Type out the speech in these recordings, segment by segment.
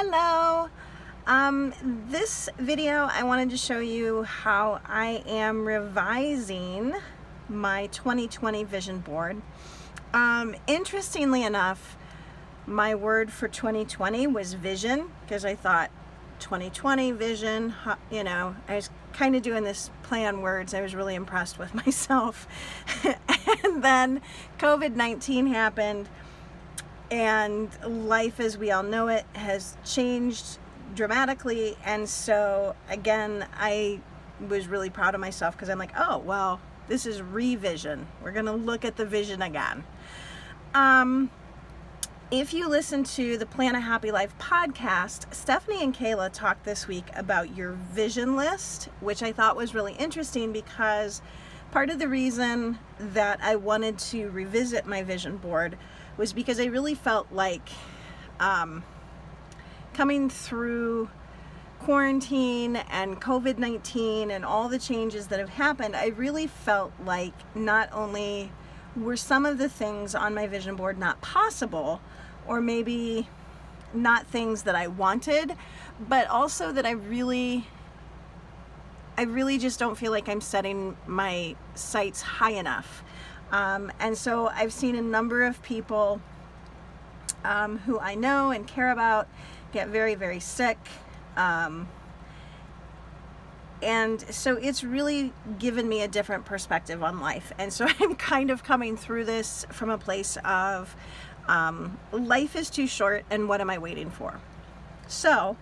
Hello! This video I wanted to show you how I am revising my 2020 vision board. Interestingly enough, my word for 2020 was vision, because I thought 2020 vision, you know, I was kind of doing this play on words. I was really impressed with myself. And then COVID-19 happened, and life as we all know it has changed dramatically. And so again, I was really proud of myself because I'm like, oh, well, this is revision. We're going to look at the vision again. If you listen to the Plan a Happy Life podcast, Stephanie and Kayla talked this week about your vision list, which I thought was really interesting because part of the reason that I wanted to revisit my vision board was because I really felt like coming through quarantine and COVID-19 and all the changes that have happened, I really felt like not only were some of the things on my vision board not possible, or maybe not things that I wanted, but also that I really just don't feel like I'm setting my sights high enough. And so I've seen a number of people who I know and care about get very, very sick. And so it's really given me a different perspective on life. And so I'm kind of coming through this from a place of life is too short, and what am I waiting for? So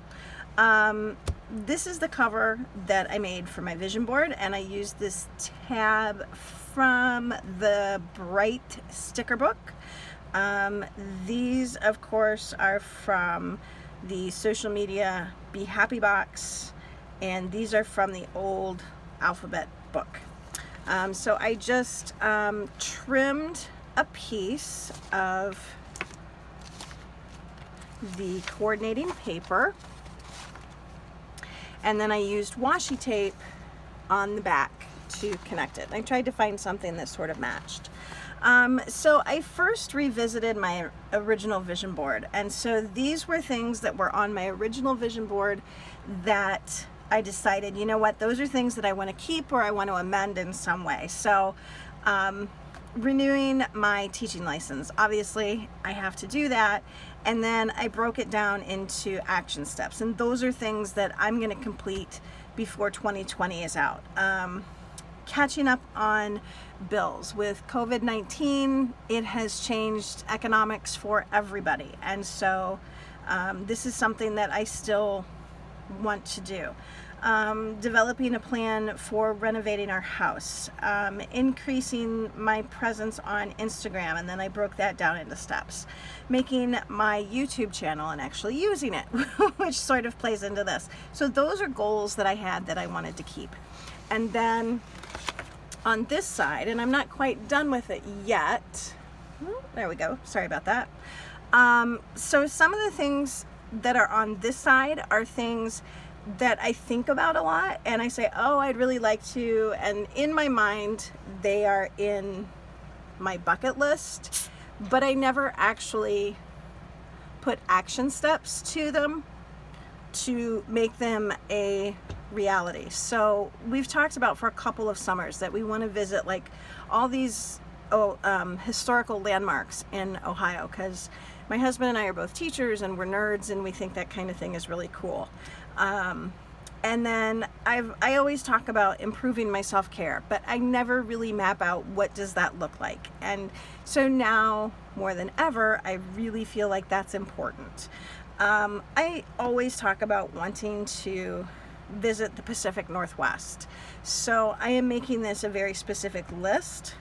this is the cover that I made for my vision board, and I used this tab from the Bright sticker book. These, of course, are from the social media Be Happy box, and these are from the old alphabet book. So I just trimmed a piece of the coordinating paper, and then I used washi tape on the back to connect it. I tried to find something that sort of matched. So I first revisited my original vision board, and so these were things that were on my original vision board that I decided, you know what, those are things that I want to keep or I want to amend in some way. So renewing my teaching license, obviously I have to do that, and then I broke it down into action steps, and those are things that I'm going to complete before 2020 is out. Catching up on bills. With COVID-19, it has changed economics for everybody, and so this is something that I still want to do. Developing a plan for renovating our house, increasing my presence on Instagram, and then I broke that down into steps. Making my YouTube channel and actually using it, which sort of plays into this. So those are goals that I had that I wanted to keep. And then on this side, and I'm not quite done with it yet. Oh, there we go. Sorry about that. So some of the things that are on this side are things that I think about a lot, and I say, oh, I'd really like to, and in my mind they are in my bucket list, but I never actually put action steps to them to make them a reality. So we've talked about for a couple of summers that we want to visit like all these historical landmarks in Ohio, because my husband and I are both teachers and we're nerds, and we think that kind of thing is really cool. And then I always talk about improving my self-care, but I never really map out what does that look like. And so now more than ever, I really feel like that's important. I always talk about wanting to visit the Pacific Northwest. So I am making this a very specific list.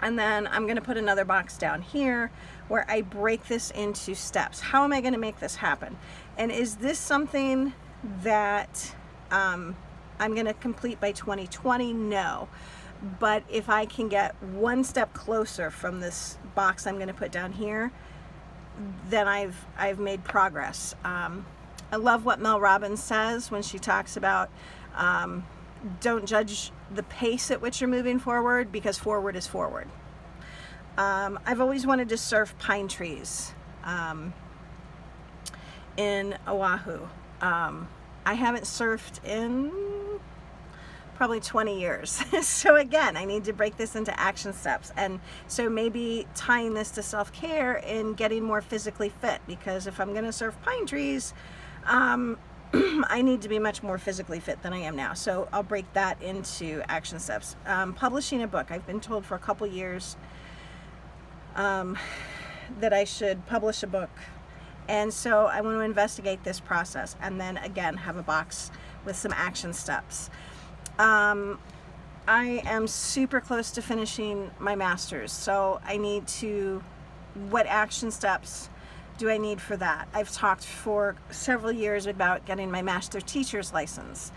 And then I'm going to put another box down here where I break this into steps. How am I going to make this happen? And is this something that I'm going to complete by 2020? No. But if I can get one step closer from this box I'm going to put down here, then I've made progress. I love what Mel Robbins says when she talks about don't judge the pace at which you're moving forward, because forward is forward. I've always wanted to surf pine trees. in Oahu. I haven't surfed in probably 20 years. So again, I need to break this into action steps. And so maybe tying this to self-care and getting more physically fit, because if I'm going to surf pine trees, I need to be much more physically fit than I am now. So I'll break that into action steps. Publishing a book. I've been told for a couple years that I should publish a book. And so I want to investigate this process, and then again have a box with some action steps. I am super close to finishing my master's, so I need to, what action steps do I need for that? I've talked for several years about getting my master teacher's license.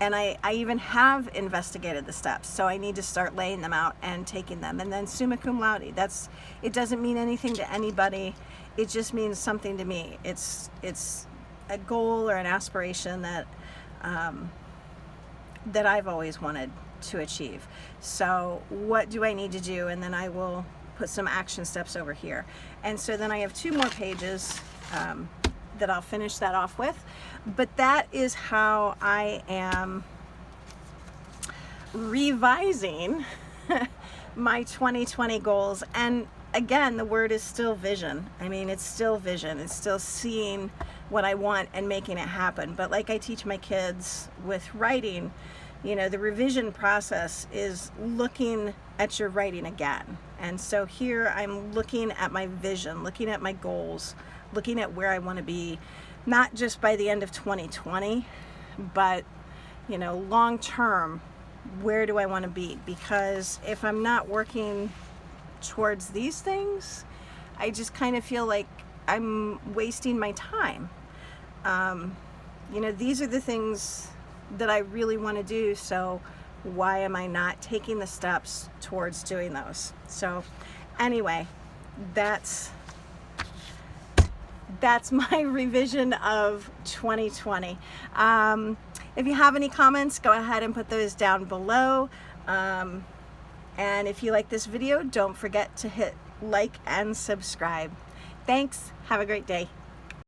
And I even have investigated the steps, so I need to start laying them out and taking them. And then summa cum laude, it doesn't mean anything to anybody, it just means something to me. It's a goal or an aspiration that that I've always wanted to achieve. So what do I need to do? And then I will put some action steps over here. And so then I have 2 more pages that I'll finish that off with. But that is how I am revising my 2020 goals. And again, the word is still vision. I mean, it's still vision. It's still seeing what I want and making it happen. But like I teach my kids with writing, you know, the revision process is looking at your writing again. And so here I'm looking at my vision, looking at my goals, looking at where I want to be, not just by the end of 2020, but, you know, long term, where do I want to be? Because if I'm not working towards these things, I just kind of feel like I'm wasting my time. You know, these are the things that I really want to do, so why am I not taking the steps towards doing those? So anyway, that's my revision of 2020. If you have any comments, go ahead and put those down below. And if you like this video, don't forget to hit like and subscribe. Thanks. Have a great day.